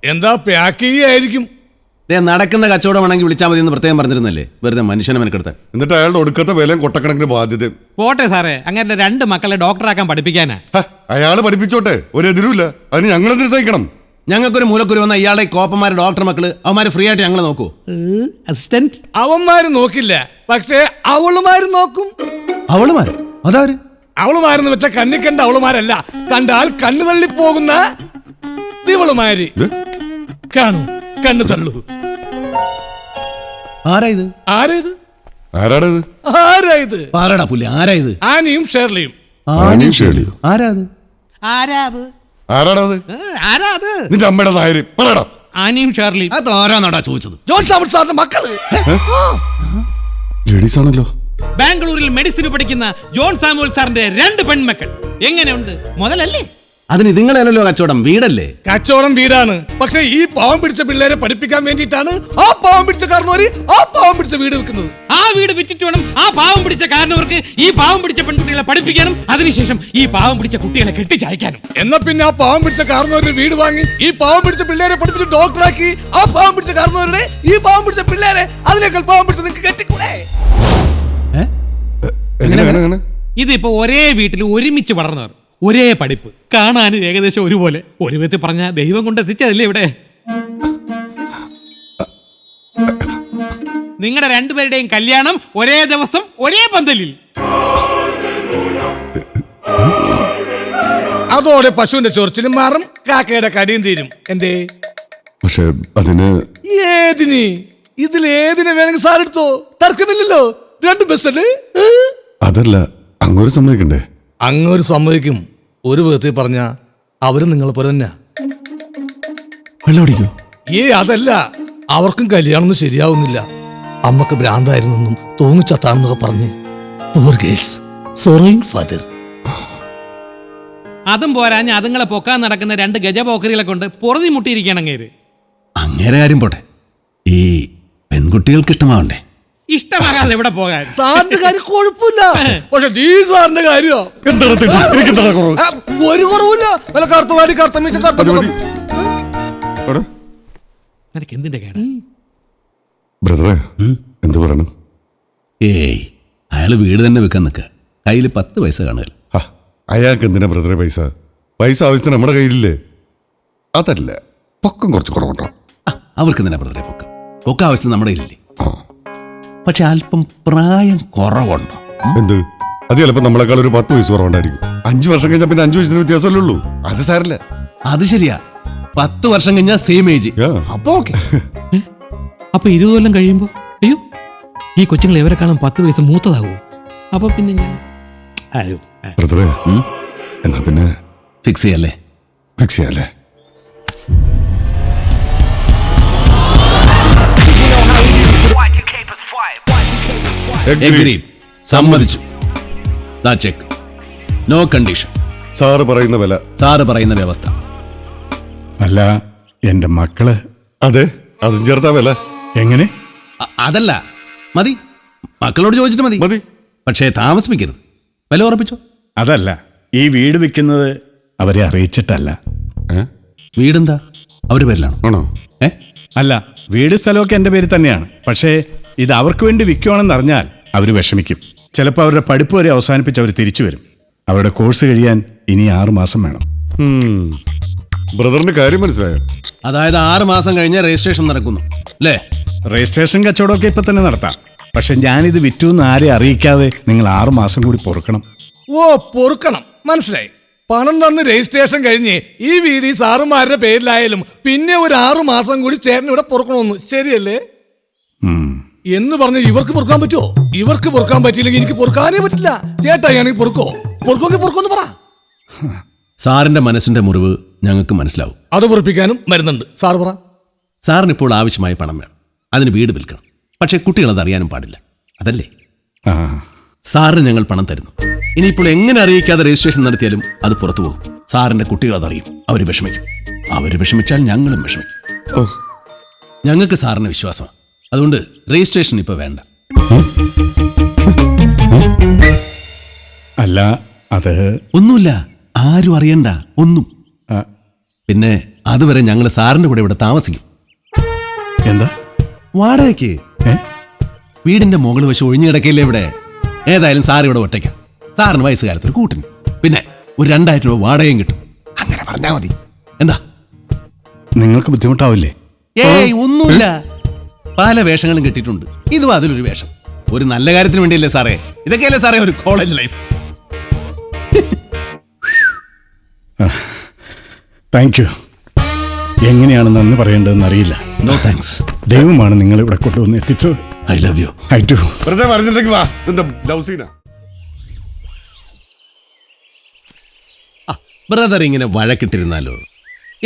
എന്താ പാക്ക് ചെയ്യായിരിക്കും. നടക്കുന്ന കച്ചവടമാണെങ്കിൽ വിളിച്ചാൽ മതി എന്ന് പ്രത്യേകം പറഞ്ഞിരുന്നല്ലേ, വെറുതെ മനുഷ്യനെ മെനക്കെടുത്താൻ. എന്നിട്ട് അയാളുടെ ഒടുക്കത്തെ വിലയും കൊട്ടക്കണക്കിന് ബാധ്യത. പോട്ടെ സാറേ, അങ്ങനെ 2 മക്കളെ ഡോക്ടറാക്കാൻ പഠിപ്പിക്കാനാ. അയാള് പഠിപ്പിച്ചോട്ടെ, ഒരു എതിരുമില്ല. അതിന് ഞങ്ങളെന്ത് സഹിക്കണം? ഞങ്ങൾക്കൊരു മൂലക്കുരു വന്ന ഇയാളുടെ കോപ്പന്മാര് ഡോക്ടർ മക്കള് അവന്മാര് ഫ്രീ ആയിട്ട് ഞങ്ങൾ നോക്കൂ. അസിസ്റ്റന്റ് അവന്മാര് നോക്കില്ല, പക്ഷേ അവളുമാര് നോക്കും. അവളുമാര്? അതാര്? അവളുമാരെന്ന് വെച്ചാൽ കണ്ണിക്കണ്ട അവളുമാരല്ല, കണ്ടാൽ കണ്ണു തള്ളിപ്പോകുന്ന ദിവളുമാര്. കാണൂ, കണ്ണു തള്ളു. ആരായത്? ആരായത്? ആരാടത്? ആരായത്? പാറടാ പുല്ല്, ആരായത്? ആനിയും ഷേർലിയും. ആനിയും ഷേർലിയോ? ആരാത്? ആരാത്? ആരാടത്? ആരാത്? നിന്റെ അമ്മയുടെ നായര് പറയടാ. ആനിയും ഷേർലിയും. അത് ആരാന്നാടാ ചോദിച്ചത്? ജോൺ സാബർട്ട് സാറിന്റെ മക്കള്. ലേഡീസ് ആണല്ലോ. ബാംഗ്ലൂരിൽ മെഡിസിൻ പഠിക്കുന്ന ജോൺ സാമുവൽ സാറിന്റെ 2 പെൺമക്കൾ. എങ്ങനെയുണ്ട്? മുതലല്ലേ? അതിന് ഇതുങ്ങളല്ലോ കച്ചവടം, വീടല്ലേ? കച്ചവടം വീടാണ്, പക്ഷെ ഈ പാവം പിടിച്ച പിള്ളേരെ പഠിപ്പിക്കാൻ വേണ്ടിയിട്ടാണ് ആ പാവം പിടിച്ച കാരണവര് ആ പാവം പിടിച്ച വീട് വെക്കുന്നത്. ആ വീട് വിറ്റിട്ട് വേണം ആ പാവം പിടിച്ച കാരണവർക്ക് ഈ പാവം പിടിച്ച പെൺകുട്ടികളെ പഠിപ്പിക്കാനും അതിനുശേഷം ഈ പാവം പിടിച്ച കുട്ടികളെ കെട്ടിച്ചയക്കാനും. എന്നാ പിന്നെ ആ പാവം പിടിച്ച കാരണവര് വീട് വാങ്ങി ഈ പാവം പിടിച്ച പിള്ളേരെ പഠിപ്പിച്ച് ഡോക്ടറാക്കി ആ പാവം പിടിച്ച കാരണവരുടെ ഈ പാവം പിടിച്ച പിള്ളേരെ അതിനേക്കാൾ പാവം പിടിച്ച നിങ്ങൾക്ക് കെട്ടിക്കൂടെ? ഇതിപ്പോ ഒരേ വീട്ടിൽ ഒരുമിച്ച് വളർന്നവർ, ഒരേ പഠിപ്പ്, കാണാനും ഏകദേശം ഒരുപോലെ. ഒരു വിധത്തിൽ പറഞ്ഞ ദൈവം കൊണ്ട് എത്തിച്ചതല്ലേ ഇവിടെ. നിങ്ങളുടെ 2 പേരുടെയും കല്യാണം ഒരേ ദിവസം ഒരേ പന്തലിൽ. അതോടെ പശുവിന്റെ ചൊറിച്ചിലും മാറും, കാക്കയുടെ കടിയും തീരും. എന്തേ? പക്ഷെ അതിന് ഏതിന്? ഇതിലേതിനെ വേണമെങ്കിൽ സാർ എടുത്തോ, തർക്കമില്ലല്ലോ. 2 ബെസ്റ്റ് അല്ലേ? അതല്ല, അങ്ങോട്ട് സമ്മതിക്കണ്ടേ? അങ്ങൊരു സമ്മതിക്കും. ഒരു വിധത്തിൽ പറഞ്ഞ അവരും നിങ്ങളെ പോലെ തന്നെ. വെള്ളമടിക്കോ? അതല്ല, അവർക്കും കല്യാണമൊന്നും ശരിയാവുന്നില്ല. അമ്മക്ക് ഭ്രാന്തായിരുന്നെന്നും തോന്നിച്ചത്താണെന്നൊക്കെ പറഞ്ഞ് poor girls, sorrowing father. അതും പോരാഞ്ഞ് അതുങ്ങളെ പൊക്കാൻ നടക്കുന്ന 2 ഗജപോക്കറികളെ കൊണ്ട് പൊറുതി മുട്ടിയിരിക്കണം അങ്ങേര്. അങ്ങേരെ കാര്യം പോട്ടെ, ഈ പെൺകുട്ടികൾക്ക് ഇഷ്ടമാവണ്ടേ? ഇഷ്ടമാകാതെ എവിടെ പോകാൻ? സാറിന്റെ കാര്യം കുഴപ്പമില്ല, പക്ഷെ ഈ സാറിന്റെ കാര്യം ഒരു കുറവില്ല. നല്ല കറുത്തവാടി കറുത്തമീശ കറുത്ത. നിനക്ക് എന്തിന്റെ കേട? ബ്രദറെ, എന്ത് പറയണം? അയാള് വീട് തന്നെ വെക്കാൻ നിൽക്കുക, കയ്യിൽ 10 പൈസ കാണുക. അയാൾക്ക് എന്തിനാ ബ്രദറെ പൈസ? പൈസ ആവശ്യത്തിന് നമ്മുടെ കയ്യിലില്ലേ? അതല്ല, പൊക്കം കുറച്ച് കുറവുണ്ടോ? അവർക്ക് എന്തിനാ ബ്രദറെ പൊക്കം? പൊക്കം ആവശ്യത്തിന് നമ്മുടെ കയ്യിലില്ലേ? പക്ഷെ അല്പം പ്രായം കുറവുണ്ടോ? എന്ത്? അത് ചിലപ്പോ നമ്മളെക്കാൾ ഒരു 10 വയസ്സ് കുറവുണ്ടായിരിക്കും. 5 വർഷം കഴിഞ്ഞാൽ പിന്നെ 5 വയസ്സിന് വ്യത്യാസമല്ലേ ഉള്ളൂ. അത് സാരല്ല. അത് ശരിയാ, 10 വർഷം കഴിഞ്ഞാൽ സെയിം ഏജ്. അപ്പൊ ഓക്കെ. അപ്പൊ 20 കൊല്ലം കഴിയുമ്പോ അയ്യോ ഈ കൊച്ചുങ്ങൾ ഇവരെക്കാളും 10 വയസ്സ് മൂത്തതാവൂ. അപ്പൊ പിന്നെ ഞാൻ ബ്രദറെ, എന്നാ പിന്നെ ഫിക്സ് ചെയ്യല്ലേ? ഫിക്സ് ചെയ്യാല്ലേ? സമ്മതിച്ചു. Check, no condition. സാറ് പറയുന്ന വില, സാറ് പറയുന്ന വ്യവസ്ഥ. അല്ല, എന്റെ മക്കള്. അതെ, അതും ചേർത്താ വില. എങ്ങനെ? അതല്ല, മതി, മക്കളോട് ചോദിച്ചിട്ട് മതി. മതി, പക്ഷേ താമസിപ്പിക്കരുത്. വില ഉറപ്പിച്ചോ? അതല്ല, ഈ വീട് വിൽക്കുന്നത് അവരെ അറിയിച്ചിട്ടല്ല. വീടെന്താ അവരുടെ പേരിലാണോ? ആണോ? അല്ല, വീട് സ്ഥലമൊക്കെ എൻ്റെ പേര് തന്നെയാണ്. പക്ഷേ ഇത് അവർക്ക് വേണ്ടി വിൽക്കുവാണെന്ന് അറിഞ്ഞാൽ അവർ വിഷമിക്കും. ചിലപ്പോൾ അവരുടെ പഠിപ്പ് വരെ അവസാനിപ്പിച്ച് അവർ തിരിച്ചു വരും. അവരുടെ കോഴ്സ് കഴിയാൻ ഇനി 6 മാസം വേണം. ബ്രദറിന്റെ കാര്യം മനസ്സിലായോ? അതായത് 6 മാസം കഴിഞ്ഞ് രജിസ്ട്രേഷൻ നടക്കുന്നു അല്ലേ? രജിസ്ട്രേഷൻ കച്ചവടമൊക്കെ ഇപ്പൊ തന്നെ നടത്താം. പക്ഷെ ഞാനിത് വിറ്റൂന്ന് ആരെ അറിയിക്കാതെ നിങ്ങൾ 6 മാസം കൂടി പൊറുക്കണം. പൊറുക്കണം, മനസ്സിലായി. പണം തന്ന് രജിസ്ട്രേഷൻ കഴിഞ്ഞ് ഈ വീട് ഈ സാറുമാരുടെ പേരിലായാലും പിന്നെ ഒരു 6 മാസം കൂടി ചേട്ടൻ ഇവിടെ പൊറുക്കണമെന്ന്, ശരിയല്ലേ? എന്ന് പറഞ്ഞ് ഇവർക്ക് പൊറുക്കാൻ പറ്റുമോ? ഇവർക്ക് പൊറുക്കാൻ പറ്റിയില്ലെങ്കിൽ എനിക്ക് പൊറുക്കാനേ പറ്റില്ല. ചേട്ടാണെങ്കിൽ പൊറുക്കോ? പൊറുക്കോങ്കിൽ പൊറുക്കോന്ന് പറ. സാറിന്റെ മനസ്സിന്റെ മുറിവ് ഞങ്ങൾക്ക് മനസ്സിലാവും. അത് പൊറുപ്പിക്കാനും മരുന്നുണ്ട്. സാറ് പറ. സാറിന് ഇപ്പോൾ ആവശ്യമായ പണം വേണം, അതിന് വീട് വിൽക്കണം. പക്ഷെ കുട്ടികളത് അറിയാനും പാടില്ല, അതല്ലേ? സാറിന് ഞങ്ങൾ പണം തരുന്നു. ഇനിയിപ്പോൾ എങ്ങനെ അറിയിക്കാതെ രജിസ്ട്രേഷൻ നടത്തിയാലും അത് പുറത്തു പോകും. സാറിന്റെ കുട്ടികൾ അതറിയും, അവർ വിഷമിക്കും. അവർ വിഷമിച്ചാൽ ഞങ്ങളും വിഷമിക്കും. ഞങ്ങൾക്ക് സാറിന് വിശ്വാസമാണ്. അതുകൊണ്ട് രജിസ്ട്രേഷൻ ഇപ്പൊ വേണ്ട. അല്ല, അത് ഒന്നുമില്ല, ആരും അറിയണ്ട ഒന്നും. പിന്നെ അതുവരെ ഞങ്ങൾ സാറിന്റെ കൂടെ ഇവിടെ താമസിക്കും. എന്താ വാടകയ്ക്ക്. ഏ വീടിന്റെ മുകൾ വശം ഒഴിഞ്ഞു കിടക്കില്ലേ ഇവിടെ. ഏതായാലും സാർ ഇവിടെ ഒറ്റയ്ക്കാം. സാറിന് വയസ്സുകാലത്ത് ഒരു കൂട്ടിന്, പിന്നെ ഒരു 2000 രൂപ വാടകയും കിട്ടും. അങ്ങനെ പറഞ്ഞാ മതി. എന്താ? നിങ്ങൾക്ക് ബുദ്ധിമുട്ടാവില്ലേ? ഏയ് ഒന്നുമില്ല. പല വേഷങ്ങളും കിട്ടിയിട്ടുണ്ട്. ഇതും അതിലൊരു വേഷം. ഒരു നല്ല കാര്യത്തിന് വേണ്ടിയല്ലേ സാറേ? ഇതൊക്കെയല്ലേ സാറേ ഒരു കോളേജ് ലൈഫ്. Thank you. എങ്ങനെയാണ് നന്ദി പറയേണ്ടതെന്ന് അറിയില്ല. No thanks. ദൈവമാണ് നിങ്ങൾ ഇവിടെ കൊണ്ടുവന്ന് എത്തിച്ചത്. I love you. I do. വെറുതെ പറഞ്ഞിട്ടുണ്ടെങ്കിൽ വാ, ഇതെന്താ ലവ് സീനാ? ബ്രദർ ഇങ്ങനെ വഴക്കിട്ടിരുന്നാലോ?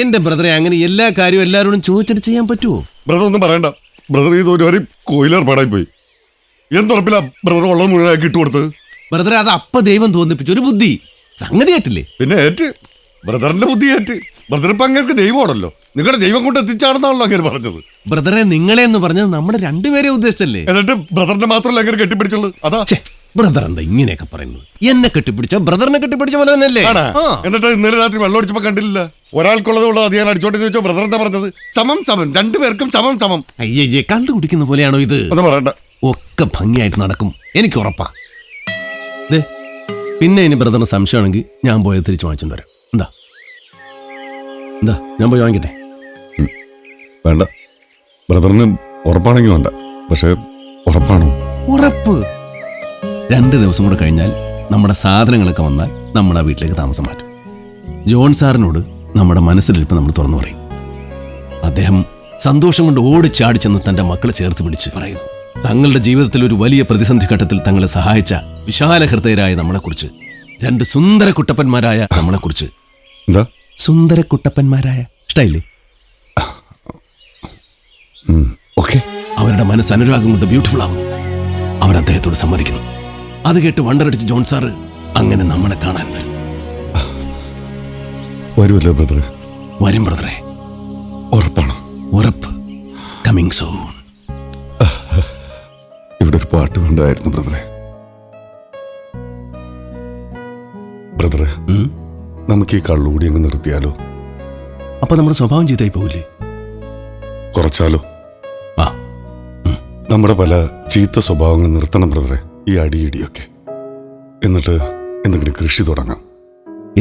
എന്റെ ബ്രദറെ അങ്ങനെ എല്ലാ കാര്യവും എല്ലാവരോടും ചോദിച്ചിട്ട് ചെയ്യാൻ പറ്റുമോ? ബ്രദർ ഒന്നും പറയണ്ട. ബ്രദർ ഇത് ഒരു കോയിലേർപ്പാടായി പോയി. എന്തുറപ്പില്ല ബ്രദർ ഉള്ളത് മുഴുവനാക്കി ഇട്ടുകൊടുത്തത്. ബ്രദറെ അത് അപ്പ ദൈവം തോന്നിപ്പിച്ച ഒരു ബുദ്ധി. സംഗതി ആയിട്ടില്ലേ? പിന്നെ ഏറ്റ് ബ്രദറിന്റെ ബുദ്ധി ഏറ്റ്. ബ്രദർ ഇപ്പൊ അങ്ങേർക്ക് ദൈവമാണല്ലോ. നിങ്ങളുടെ ദൈവം കൊണ്ട് എത്തിച്ചാണെന്നാണല്ലോ അങ്ങനെ പറഞ്ഞത്. ബ്രദറെ നിങ്ങളെ എന്ന് പറഞ്ഞത് നമ്മുടെ രണ്ടുപേരെ ഉദ്ദേശിച്ചല്ലേ? എന്നിട്ട് ബ്രദറിന്റെ മാത്രമല്ല അങ്ങനെ കെട്ടിപ്പിടിച്ചുള്ളൂ. അതാ ബ്രദർ എന്താ ഇങ്ങനെയൊക്കെ പറയുന്നത്? എന്നെ കെട്ടിപ്പിടിച്ച ബ്രദറിനെ കെട്ടിപ്പിടിച്ച പോലെ തന്നെയല്ലേ? എന്നിട്ട് ഇന്നലെ രാത്രി വെള്ളം അടിച്ചപ്പോ കണ്ടില്ല. ഒരാൾക്കുള്ളത് ഉള്ളത് അത് ഞാൻ അടിച്ചോട്ടെ ചോദിച്ചോ. ബ്രദർ എന്താ പറഞ്ഞത്? സമം സമം, രണ്ടുപേർക്കും സമം സമം. അയ്യേ, കണ്ടുപിടിക്കുന്ന പോലെയാണോ ഇത്? അത് പറയണ്ട. ഒക്കെ ഭംഗിയായിട്ട് നടക്കും, എനിക്ക് ഉറപ്പാ. പിന്നെ ഇനി ബ്രദറിന് സംശയമാണെങ്കിൽ ഞാൻ പോയത് തിരിച്ചു വാങ്ങിച്ചിട്ട് വരാം. എന്താ എന്താ ഞാൻ പോയി വാങ്ങിക്കട്ടെ? വേണ്ട, ബ്രദറിന് ഉറപ്പാണെങ്കിൽ വേണ്ട. പക്ഷെ ഉറപ്പാണോ? ഉറപ്പ്. 2 ദിവസം കൂടെ കഴിഞ്ഞാൽ നമ്മുടെ സാധനങ്ങളൊക്കെ വന്നാൽ നമ്മൾ ആ വീട്ടിലേക്ക് താമസം മാറ്റും. ജോൺ സാറിനോട് നമ്മുടെ മനസ്സിലിരിപ്പ് നമ്മൾ തുറന്നു പറയും. അദ്ദേഹം സന്തോഷം കൊണ്ട് ഓടിച്ചാടി ചെന്ന് തന്റെ മക്കളെ ചേർത്ത് പിടിച്ച് പറയുന്നു, തങ്ങളുടെ ജീവിതത്തിൽ ഒരു വലിയ പ്രതിസന്ധി ഘട്ടത്തിൽ തങ്ങളെ സഹായിച്ച വിശാല ഹൃദയരായ നമ്മളെക്കുറിച്ച്, 2 സുന്ദര കുട്ടപ്പന്മാരായ നമ്മളെക്കുറിച്ച്. എന്താ സുന്ദര കുട്ടപ്പന്മാരായ? ഇഷ്ടായില്ലേ? ഓക്കെ. അവരുടെ മനസ്സ് അനുരാഗം കൊണ്ട് ബ്യൂട്ടിഫുൾ ആവുന്നു. അവർ അദ്ദേഹത്തോട് സമ്മതിക്കുന്നു. അത് കേട്ട് വണ്ടറടിച്ച് ജോൺ സാറ് അങ്ങനെ നമ്മളെ കാണാൻ വരും. വരുമല്ലോ ബ്രദറെ? വരും ബ്രദറെ, ഉറപ്പാണ്. ഉറപ്പ്. Coming soon. ഇവിടെ ഒരു പാട്ട് വേണ്ടായിരുന്നു ബ്രദറെ. ബ്രദറെ, നമുക്ക് ഈ കള്ളുകൂടി അങ്ങ് നിർത്തിയാലോ? അപ്പൊ നമ്മുടെ സ്വഭാവം ചെയ്തായി പോവില്ലേ? കുറച്ചാലോ? ആ, നമ്മുടെ പല ചീത്ത സ്വഭാവങ്ങൾ നിർത്തണം ബ്രദറെ. ഈ അടിയിടിയൊക്കെ. എന്നിട്ട് എന്തെങ്കിലും കൃഷി തുടങ്ങാം.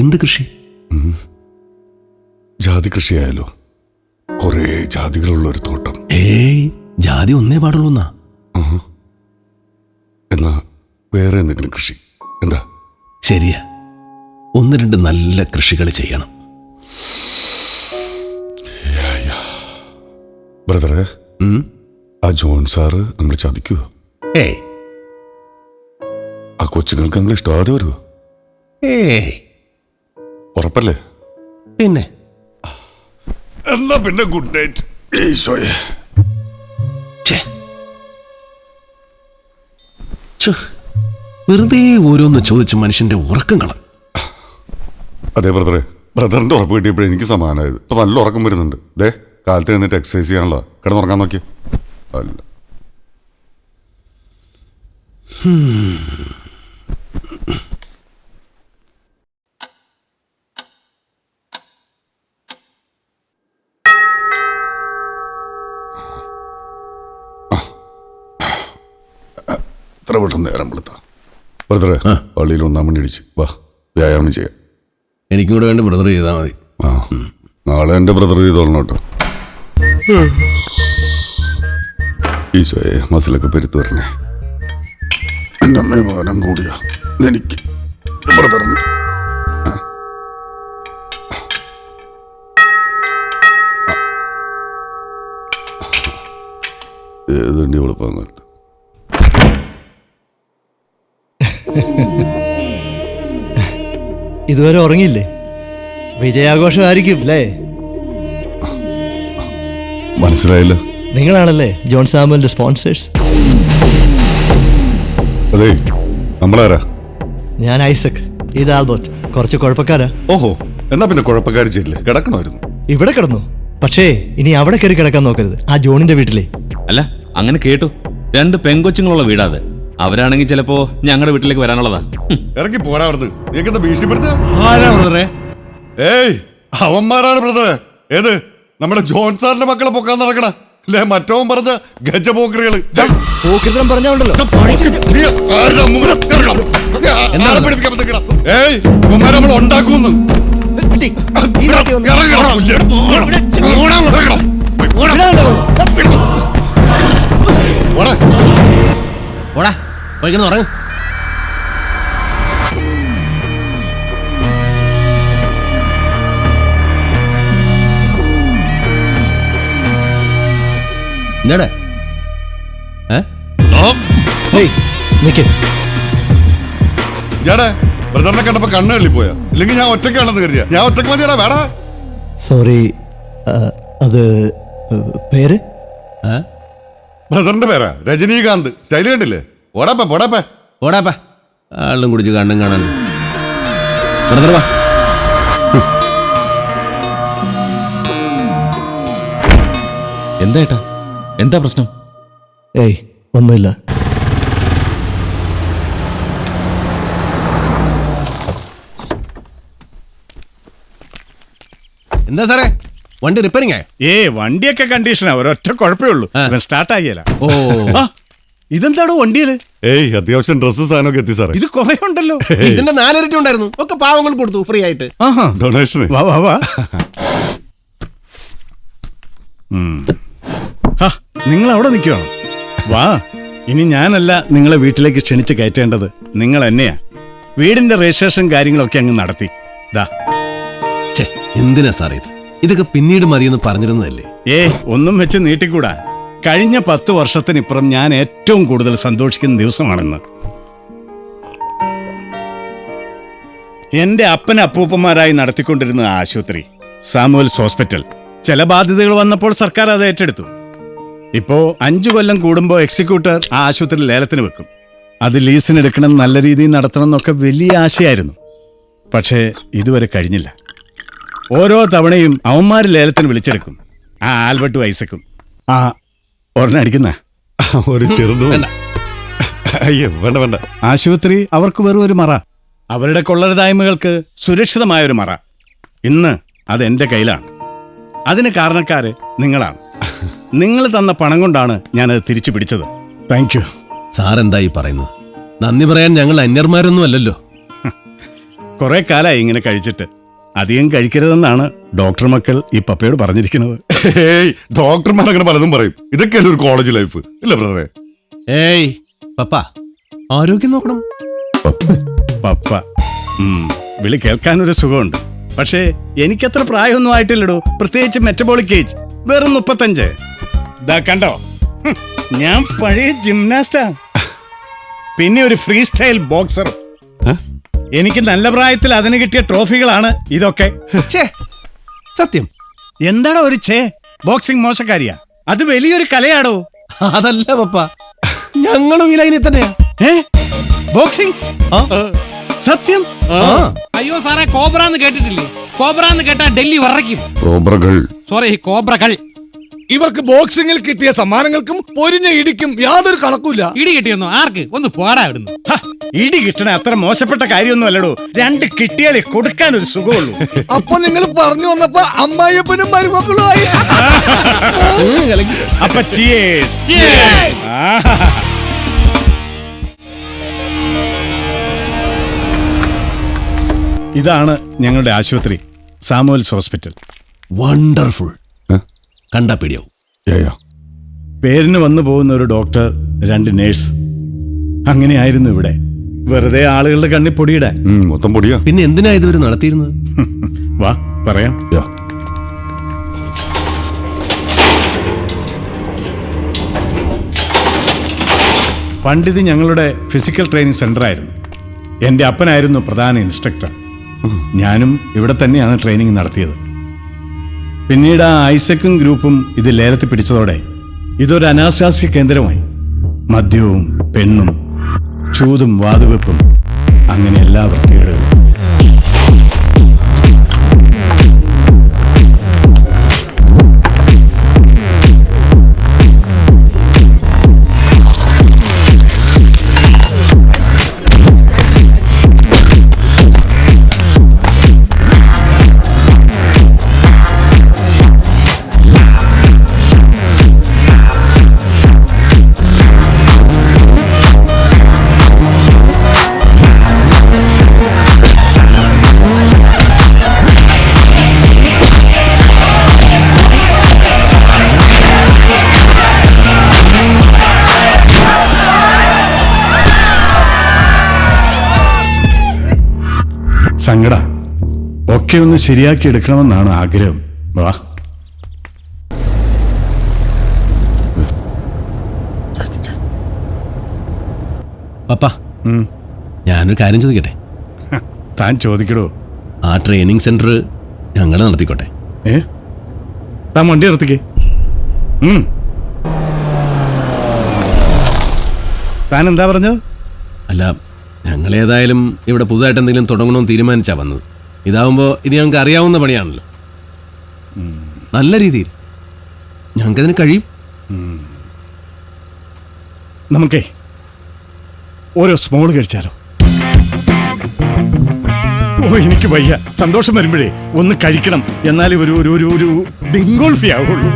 എന്ത് കൃഷി? ജാതി കൃഷിയായാലോ? കുറേ ജാതികളുള്ള ഒരു തോട്ടം. ഏയ്, ജാതി ഒന്നേ പാടുള്ളൂ എന്നാ. എന്നാ വേറെ എന്തെങ്കിലും കൃഷി എന്താ? ശരിയാ, 1-2 നല്ല കൃഷികൾ ചെയ്യണം. ബ്രദറെ, ആ ജോൺ സാറ് നമ്മൾ ചതിക്കുവോ? ഏയ് ആ കൊച്ചുങ്ങൾക്ക് നമ്മൾ ഇഷ്ടമാതെ വരുമോ? ഏയ്, ഉറപ്പല്ലേ? പിന്നെ എന്നാ പിന്നെ ഗുഡ് നൈറ്റ്. ഈശോയെ, വെറുതെ ഓരോന്ന് ചോദിച്ച് മനുഷ്യന്റെ ഉറക്കം കള. അതെ ബ്രദറെ, ബ്രദറിന്റെ ഉറപ്പ് കിട്ടിയപ്പോഴേ എനിക്ക് സമാധാനമായത്. ഇപ്പൊ നല്ല ഉറക്കം വരുന്നുണ്ട്. ദേ കാലത്ത് എഴുന്നിട്ട് എക്സസൈസ് ചെയ്യാനുള്ള കിടന്നുറങ്ങാൻ നോക്കിയേ. അല്ല, എത്ര പെട്ടെന്ന് നേരം വെളുത്ത. ബ്രദറെ, പള്ളിയിൽ 1 മണി അടിച്ച് വാ, വ്യായാമം ചെയ്യാം. എനിക്കും കൂടെ വേണ്ടി ബ്രദർ ചെയ്താൽ മതി. ആ, നാളെ എൻ്റെ ബ്രദർ ചെയ്തോളണം കേട്ടോ. ഈശോയെ, മസിലൊക്കെ പെരുത്തു വരണേ. എൻ്റെ അമ്മയെ ഭാരം കൂടിയാ എനിക്ക് ബ്രദറിന്. ഏതുണ്ടി എളുപ്പം കാലത്ത്. ഇതുവരെ ഉറങ്ങിയില്ലേ? വിജയാഘോഷമായിരിക്കും അല്ലേ? മനസ്സിലായില്ല. നിങ്ങളാണല്ലേ ജോൺ സാമുവലിന്റെ സ്പോൺസേഴ്സ്? അതെ, നമ്മളാരാ? ഞാൻ ഐസക്, ഇത് ആൽബർട്ട്. കുറച്ച് കുഴപ്പക്കാരാ. ഓഹോ, എന്നാ പിന്നെ കുഴപ്പക്കാരി ചെയ്യില്ലേ? കിടക്കണമായിരുന്നു. ഇവിടെ കിടന്നു. പക്ഷേ ഇനി അവിടെ കയറി കിടക്കാൻ നോക്കരുത്. ആ ജോണിന്റെ വീട്ടിലെ. അല്ല, അങ്ങനെ കേട്ടു. 2 പെങ്കൊച്ചുങ്ങളുള്ള വീടാത്. അവരാണെങ്കിൽ ചിലപ്പോ ഞങ്ങളുടെ വീട്ടിലേക്ക് വരാനുള്ളതാ. ഇറങ്ങി പോരാ അവിടുന്ന്. നീക്കെന്താ ഭീഷണിപ്പെടുത്ത? ആരാ ബ്രദറെ? ഏയ്, അവന്മാരാണ് ബ്രദറെ. ഏത് നമ്മുടെ ജോൺ സാറിന്റെ മക്കളെ പൊക്കാൻ നടക്കണ അല്ലേ? മറ്റവൻ പറഞ്ഞ ഗജപോക്കറികള്. പോക്കിരിത്തരം പറഞ്ഞോണ്ടല്ലോ. ഏയ് ഇവന്മാരെ നമ്മൾ ഉണ്ടാക്കുന്നു. ഓടാ പോയിക്കണം ഉറങ്ങും. എന്താടാ നിക്ക്. ഞാടേ ബ്രദറിനെ കണ്ടപ്പോ കണ്ണ് തള്ളിപ്പോയാ? ഇല്ലെങ്കിൽ ഞാൻ ഒറ്റയ്ക്കാണെന്ന് കരുതിയാ? ഞാൻ ഒറ്റയ്ക്ക് മതിയാടാ. വേടാ. സോറി, അത് പേര് ബ്രദറിന്റെ പേരാ രജനീകാന്ത്. സ്റ്റൈല് കണ്ടില്ലേ? ഓടാപ്പ പോടാപ്പ. ഓടാപ്പാ ആളും കുടിച്ച് കണ്ണും കാണാൻ. വാ എന്താ ഏട്ടാ, എന്താ പ്രശ്നം? ഏയ് ഒന്നുമില്ല. എന്താ സാറേ വണ്ടി റിപ്പയറിംഗ് ആയോ? വണ്ടിയൊക്കെ കണ്ടീഷനാ, ഒരൊറ്റ കുഴപ്പമേ ഉള്ളൂ. സ്റ്റാർട്ട് ആകിയല്ല. ഓ ഇതെന്താണോ വണ്ടിയില്? ഏയ് അത്യാവശ്യം ഡ്രസ്സ് സാധനമൊക്കെ എത്തി സാറേ. ഇത് കുറെ ഉണ്ടല്ലോ. ഇതിന്റെ 4 ഇരട്ടി ഉണ്ടായിരുന്നു, ഒക്കെ പാവങ്ങൾ കൊടുത്തു ഫ്രീ ആയിട്ട്. ഡൊണേഷന്. വാ വാ വാ. നിങ്ങൾ അവിടെ നിൽക്കുവാണോ? വാ. ഇനി ഞാനല്ല നിങ്ങളെ വീട്ടിലേക്ക് ക്ഷണിച്ച് കയറ്റേണ്ടത്, നിങ്ങൾ എന്നെയാ. വീടിന്റെ രജിസ്ട്രേഷൻ കാര്യങ്ങളൊക്കെ അങ്ങ് നടത്തി. ദാ. എന്തിനാ സാറേ ഇത്? ഇതൊക്കെ പിന്നീട് മതിയെന്ന് പറഞ്ഞിരുന്നതല്ലേ? ഒന്നും വെച്ച് നീട്ടിക്കൂടാ. കഴിഞ്ഞ 10 വർഷത്തിനിപ്പുറം ഞാൻ ഏറ്റവും കൂടുതൽ സന്തോഷിക്കുന്ന ദിവസമാണെന്ന്. എന്റെ അപ്പൻ അപ്പൂപ്പന്മാരായി നടത്തിക്കൊണ്ടിരുന്ന ആശുപത്രി സാമുവൽസ് ഹോസ്പിറ്റൽ ചില ബാധ്യതകൾ വന്നപ്പോൾ സർക്കാർ അത് ഏറ്റെടുത്തു. ഇപ്പോ 5 കൊല്ലം കൂടുമ്പോൾ എക്സിക്യൂട്ടർ ആ ആശുപത്രി ലേലത്തിന് വെക്കും. അത് ലീസിനെടുക്കണം, നല്ല രീതിയിൽ നടത്തണം എന്നൊക്കെ വലിയ ആശയായിരുന്നു. പക്ഷേ ഇതുവരെ കഴിഞ്ഞില്ല. ഓരോ തവണയും അവന്മാര് ലേലത്തിന് വിളിച്ചെടുക്കും. ആ ആൽബർട്ടും ഐസക്കും. ഒരെണ്ണം അടിക്കുന്ന ഒരു ചെറുതും. അയ്യോ വേണ്ട വേണ്ട. ആശുപത്രി അവർക്ക് വെറും ഒരു മറ, അവരുടെ കൊള്ളരുതായ്മകൾക്ക് സുരക്ഷിതമായൊരു മറ. ഇന്ന് അതെന്റെ കയ്യിലാണ്. അതിന് കാരണക്കാര് നിങ്ങളാണ്. നിങ്ങൾ തന്ന പണം കൊണ്ടാണ് ഞാനത് തിരിച്ചു പിടിച്ചത്. Thank you. സാറെന്തായി പറയുന്നത്? നന്ദി പറയാൻ ഞങ്ങൾ അന്യന്മാരൊന്നും അല്ലല്ലോ. കുറെ കാലമായി ഇങ്ങനെ കഴിച്ചിട്ട്. അധികം കഴിക്കരുതെന്നാണ് ഡോക്ടർ മക്കൾ ഈ പപ്പയോട് പറഞ്ഞിരിക്കുന്നത്. ഡോക്ടർമാർ അങ്ങനെ പലതും പറയും. ഇതൊക്കെയല്ലേ ഒരു കോളേജ് ലൈഫ്, ഇല്ല ബ്രദറെ? പപ്പ ആരോഗ്യം നോക്കണം. പപ്പ വിളി കേൾക്കാനൊരു സുഖമുണ്ട്. പക്ഷേ എനിക്കത്ര പ്രായമൊന്നും ആയിട്ടില്ലടോ. പ്രത്യേകിച്ച് മെറ്റബോളിക് ഏജ് വെറും 35. ഇതാ കണ്ടോ, ഞാൻ പഴയ ജിംനാസ്റ്റാ, പിന്നെ ഒരു ഫ്രീ സ്റ്റൈൽ ബോക്സർ. എനിക്ക് നല്ല പ്രായത്തിൽ അതിന് കിട്ടിയ ട്രോഫികളാണ് ഇതൊക്കെ. സത്യം. എന്താണോ ഒരു ബോക്സിംഗ് മോശക്കാരിയാ? അത് വലിയൊരു കലയാടോ. അതല്ല പപ്പ, ഞങ്ങളും ഈ ലൈനിൽ തന്നെയാ. ബോക്സിംഗ് സത്യം. അയ്യോ സാറേ, കോബ്രാന്ന് കേട്ടിട്ടില്ലേ? കോബ്രാന്ന് കേട്ടാ ഡൽഹി വറയ്ക്കും. കോബ്രകൾ. സോറി, കോബ്രകൾ. ഇവർക്ക് ബോക്സിംഗിൽ കിട്ടിയ സമ്മാനങ്ങൾക്കും പൊരിഞ്ഞ ഇടിക്കും യാതൊരു കണക്കുമില്ല. ഇടി കിട്ടിയെന്നോ? ആർക്ക്? ഒന്ന് പോരാ ഇടുന്നു. ഇടി കിട്ടണ അത്ര മോശപ്പെട്ട കാര്യമൊന്നും അല്ലടോ. 2 കിട്ടിയാലേ കൊടുക്കാൻ ഒരു സുഖമുള്ളൂ. അപ്പൊ നിങ്ങൾ പറഞ്ഞു വന്നപ്പോ അമ്മായിയപ്പനും മരുമക്കളും ആയി. അപ്പൊ cheers. ഇതാണ് ഞങ്ങളുടെ ആശുപത്രി, സാമുവൽസ് ഹോസ്പിറ്റൽ. വണ്ടർഫുൾ. കണ്ടാ പേടിയാവും. പേരിന് വന്നു പോകുന്ന ഒരു ഡോക്ടർ, 2 നേഴ്സ്, അങ്ങനെയായിരുന്നു ഇവിടെ. വെറുതെ ആളുകളുടെ കണ്ണിൽ പൊടിയിടാൻ. മൊത്തം പൊടിയാ. പിന്നെ എന്തിനാ ഇതുവരെ നടത്തിയിരുന്നത്? വാ പറയാം. പണ്ടിത് ഞങ്ങളുടെ ഫിസിക്കൽ ട്രെയിനിങ് സെന്റർ ആയിരുന്നു. എൻ്റെ അപ്പനായിരുന്നു പ്രധാന ഇൻസ്ട്രക്ടർ. ഞാനും ഇവിടെ തന്നെയാണ് ട്രെയിനിങ് നടത്തിയത്. പിന്നീട് ആ ഐസക്കും ഗ്രൂപ്പും ഇത് ലേലത്തിൽ പിടിച്ചതോടെ ഇതൊരു അനാശാസ്യ കേന്ദ്രമായി. മദ്യവും പെണ്ണും ചൂതും വാതുവെപ്പും അങ്ങനെ എല്ലാ വൃത്തികേടുകളും. സങ്കട. ഒക്കെ ഒന്ന് ശരിയാക്കി എടുക്കണമെന്നാണ് ആഗ്രഹം. വാ. പപ്പ ഞാനൊരു കാര്യം ചോദിക്കട്ടെ? താൻ ചോദിക്കടോ. ആ ട്രെയിനിങ് സെന്റർ ഞങ്ങൾ നടത്തിക്കോട്ടെ. താൻ വണ്ടി നിർത്തിക്കേ. താൻ എന്താ പറഞ്ഞത്? അല്ല, ഞങ്ങളേതായാലും ഇവിടെ പുതുതായിട്ട് എന്തെങ്കിലും തുടങ്ങണമെന്ന് തീരുമാനിച്ചാ വന്നത്. ഇതാവുമ്പോൾ ഇത് ഞങ്ങൾക്ക് അറിയാവുന്ന പണിയാണല്ലോ. നല്ല രീതിയിൽ ഞങ്ങൾക്കതിന് കഴിയും. നമുക്കേ ഓരോ സ്മോൾ കഴിച്ചാലോ? ഓ, എനിക്ക് വയ്യ. സന്തോഷം വരുമ്പോഴേ ഒന്ന് കഴിക്കണം. എന്നാലേ ഒരു ഒരു ഒരു ഒരു ഡിങ്കോൾഫി ആവുള്ളൂ.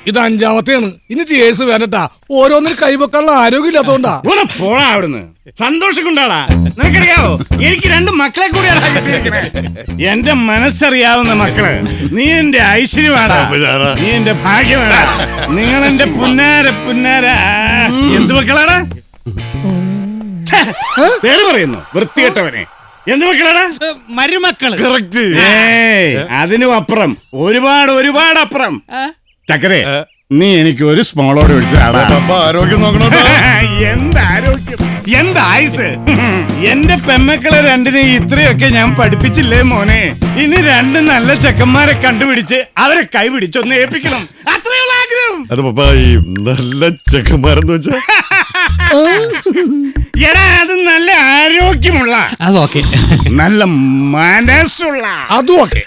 ഇത് 5ാമത്തെയാണ്. ഇനി ചേസ് വേണ്ടട്ടാ. ഓരോന്നിനും കൈവെക്കാനുള്ള ആരോഗ്യമില്ലാത്തോണ്ടാ. ഒന്ന് പോടാ അവിടുന്ന്. സന്തോഷം കൊണ്ടാടാ. നിനക്കറിയാവോ, എനിക്ക് 2 മക്കളെ കൂടിയാണ് കിട്ടിയിരിക്കണേ. എന്റെ മനസ്സറിയാവുന്ന മക്കള്. നീ എന്റെ ഐശ്വര്യമാടാ, നീ എന്റെ ഭാഗ്യമാടാ. നിങ്ങൾ എന്റെ പുന്നാര എന്ത് മക്കളാടാ? പേര് പറയുന്നു വൃത്തികെട്ടവനെ. എന്ത് മക്കളാടാ? മരുമക്കള്. അതിനും അപ്പുറം, ഒരുപാട് അപ്പുറം. ചക്കരെ, നീ എനിക്ക് ഒരു സ്മോളോട് ഒഴിച്ചാടാ. ആരോഗ്യം നോക്കണോ? എന്താരോഗ്യം, എന്തായുസ്. എന്റെ പെമ്മക്കളെ 2നെ ഇത്രയൊക്കെ ഞാൻ പഠിപ്പിച്ചില്ലേ മോനെ. ഇനി 2 നല്ല ചെക്കന്മാരെ കണ്ടുപിടിച്ച് അവരെ കൈ പിടിച്ചൊന്ന് ഏൽപ്പിക്കണം. അത്രയുള്ള ആഗ്രഹം. അത് പപ്പ, ഈ നല്ല ചെക്കന്മാരെന്ന് വെച്ചാ എടാ, അത് നല്ല ആരോഗ്യമുള്ള, അതൊക്കെ നല്ല മനസ്സുള്ള, അതും ഒക്കെ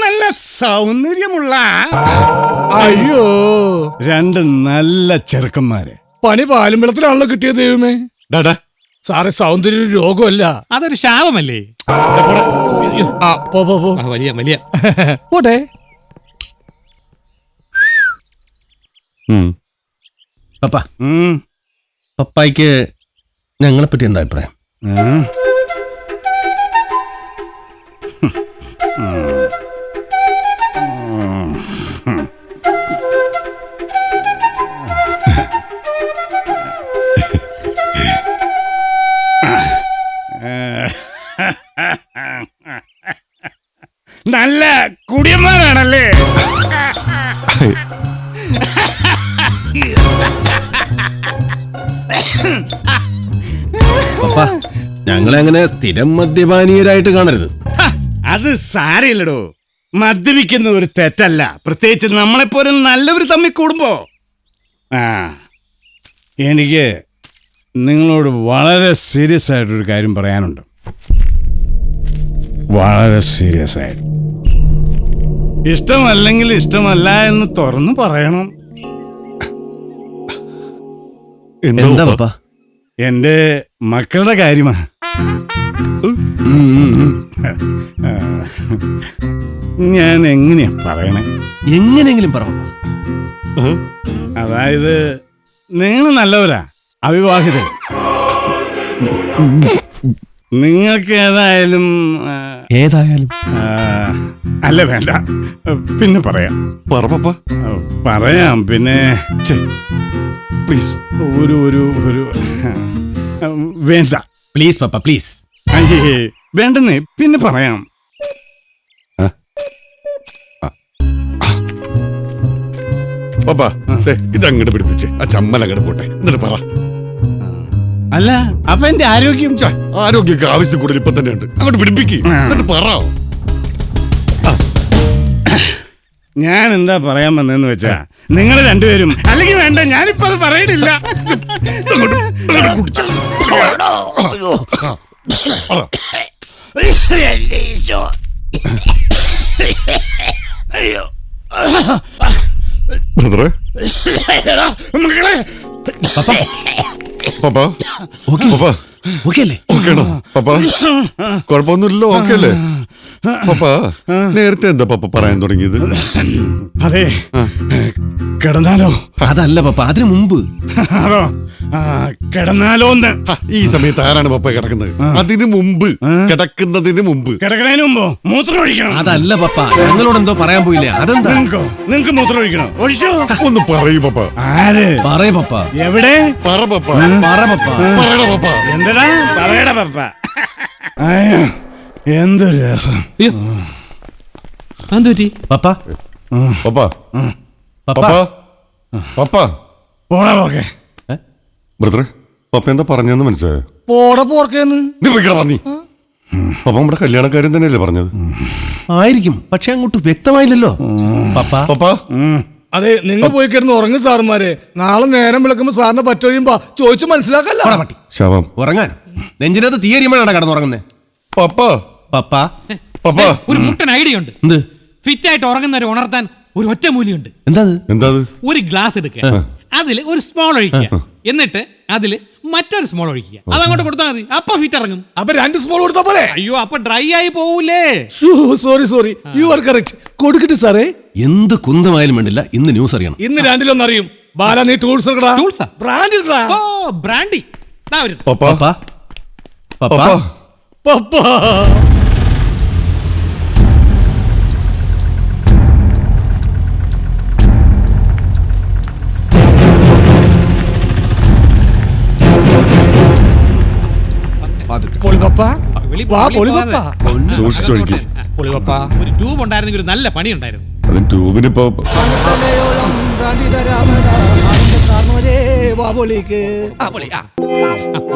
നല്ല സൗന്ദര്യമുള്ള അയ്യോ 2 നല്ല ചെറുക്കന്മാരെ. പണി പാലും വെള്ളത്തിലാണല്ലോ കിട്ടിയത്. ദൈവമേ ഡാടാ, സാറേ, സൗന്ദര്യം ഒരു രോഗമല്ല. അതൊരു ശാപമല്ലേ? ആ, പോ പോ പോ. വലിയ പോട്ടെ. പപ്പ, പപ്പായ്ക്ക് ഞങ്ങളെപ്പറ്റി എന്താ അഭിപ്രായം? നല്ല കുടിയന്മാരാണല്ലേ? പപ്പ, ഞങ്ങളെ അങ്ങനെ സ്ഥിരം മദ്യപാനീയരായിട്ട് കാണരുത്. അത് സാരമില്ലടോ. മദ്യപിക്കുന്ന ഒരു തെറ്റല്ല, പ്രത്യേകിച്ച് നമ്മളെപ്പോലെ നല്ലവർ തമ്മിൽ കൂടുമ്പോ. എനിക്ക് നിങ്ങളോട് വളരെ സീരിയസ് ആയിട്ടൊരു കാര്യം പറയാനുണ്ട്. വളരെ സീരിയസ് ആയിട്ട്. ഇഷ്ടമല്ലെങ്കിൽ ഇഷ്ടമല്ല എന്ന് തുറന്നു പറയണം. എന്താ പപ്പ? എന്റെ മക്കളുടെ കാര്യമാ. ഞാൻ എങ്ങനെയാ പറയണേ? എങ്ങനെയെങ്കിലും പറ. അതായത് നിങ്ങൾ നല്ലവരാ, അവിവാഹിതർ. നിങ്ങൾക്ക് ഏതായാലും അല്ല, വേണ്ട, പിന്നെ പറയാം. പറ പപ്പ, പറയാം. പിന്നെ പ്ലീസ്. ഒരു വേണ്ട, പ്ലീസ് പപ്പ, പ്ലീസ്. അയ്യേ, വേണ്ടെന്നേ, പിന്നെ പറയാം. പപ്പ, ഇതങ്ങോട്ട് പിടിപ്പിച്ചേ. ആ ചമ്മൽ അങ്ങോട്ട് പോട്ടെ, എന്നിട്ട് പറ. അല്ല, അപ്പൊ എന്റെ ആരോഗ്യം. ആരോഗ്യമൊക്കെ ആവശ്യത്തിൽ കൂടുതൽ ഇപ്പൊ തന്നെ ഉണ്ട്. അങ്ങോട്ട് പിടിപ്പിക്ക്, എന്നിട്ട് പറ. ഞാൻ എന്താ പറയാൻ വന്നതെന്ന് വെച്ചാ, നിങ്ങൾ 2 പേരും, അല്ലെങ്കിൽ വേണ്ട, ഞാനിപ്പോ അത് പറയണില്ല. ബ്രദറെ, മക്കളെ, പപ്പ, പപ്പ ഓക്കെ അല്ലേ? ഓക്കെയാണോ പപ്പ? കുഴപ്പമൊന്നുമില്ലല്ലോ? ഓക്കെ അല്ലേ? പപ്പ നേരത്തെ എന്താ പപ്പ പറയാൻ തുടങ്ങിയത്? അതെ, കിടന്നാലോ? അതല്ല പപ്പ, അതിനു മുമ്പ്. അതോ, കിടന്നാലോന്ന്. ഈ സമയത്ത് ആരാണ് പപ്പ കിടക്കുന്നത്? അതിനു മുമ്പ്, കിടക്കുന്നതിന് മുമ്പ്. കിടക്കണതിന് മുമ്പോ മൂത്രം ഒഴിക്കണം. അതല്ല പപ്പ, ഞങ്ങളോട് എന്തോ പറയാൻ പോയില്ലേ, അതെന്താ? നിങ്ങക്ക് മൂത്രം ഒഴിക്കണോ? ഒഴിച്ചോ. ഒന്ന് പറയൂ പപ്പ. ആര് പറയ പപ്പ. എവിടെ? പറ പപ്പ. പറ പപ്പ. പറയണ പപ്പ. എന്തടാ പറയട പപ്പ. അയ്യോ, എന്തൊരു രസം. അയ്യോ എന്ത് പറ്റി? പപ്പ പപ്പ. പപ്പ പപ്പ. പപ്പ. പോടാ പോക്കെ. ബ്രദറെ, പപ്പ എന്താ പറഞ്ഞെന്ന് മനസ്സിലായോ? പോടെ പോർക്കേന്ന്. നീ പോയിക്കട പറഞ്ഞി. പപ്പ നമ്മുടെ കല്യാണക്കാരൻ തന്നെയല്ലേ പറഞ്ഞത്? ആയിരിക്കും, പക്ഷെ അങ്ങോട്ട് വ്യക്തമായില്ലല്ലോ. പപ്പ പപ്പ. അതെ, നിങ്ങൾ പോയി കിടന്ന് ഉറങ്ങും സാറുമാരെ. നാളെ നേരം വിളക്കുമ്പോ സാറിനെ പറ്റുകയുമ്പോ ചോദിച്ചു മനസ്സിലാക്കല്ല. ശവം. ഉറങ്ങാൻ നെഞ്ചിനകത്ത് തീയരിയുമ്പോഴാണ് കടന്നുറങ്ങുന്നത്. പപ്പ. പപ്പ പപ്പ. ഒരു മുട്ടൻ ഐഡിയ ഉണ്ട്. എന്ത്? ഫിറ്റായിട്ട് ഉറങ്ങുന്നവരെ ഉണർത്താൻ ഒരു ഒറ്റ മൂലിയുണ്ട്. എന്താ? എന്താ? ഒരു ഗ്ലാസ് എടുക്കുക, അതിൽ ഒരു സ്മോൾ ഒഴിക്കുക, എന്നിട്ട് അതിൽ മറ്റൊരു സ്മോൾ ഒഴിക്കുക. അതങ്ങോട്ട് കൊടുത്താൽ മതി, അപ്പൊ ഫിറ്റ് ഇറങ്ങും. അപ്പൊ 2 സ്മോൾ കൊടുത്താ പോരെ? അയ്യോ, അപ്പൊ ഡ്രൈ ആയി പോവൂലേ. Sorry you are correct. കൊടുക്കട്ടെ സാറേ. എന്ത് കുന്തമായാലും വേണ്ടില്ല, ഇന്ന് ന്യൂസ് അറിയണം. ഇന്ന് 2 അറിയും. ബാല, നീ ടൂൾസ് Tools ആ? ബ്രാൻഡ് ഓ ബ്രാൻഡി. ദാ വരുന്നു. പപ്പ. പപ്പ പപ്പ പപ്പ. പപ്പ. പൊളിപപ്പ. വാ പൊളിപപ്പ. സൂക്ഷിച്ചൊഴിക്കും. പൊളിപപ്പ. ഒരു ട്യൂബ് ഉണ്ടായിരുന്നെങ്കിൽ ഒരു നല്ല പണി ഉണ്ടായിരുന്നു. അതിന് ട്യൂബിനിപ്പോ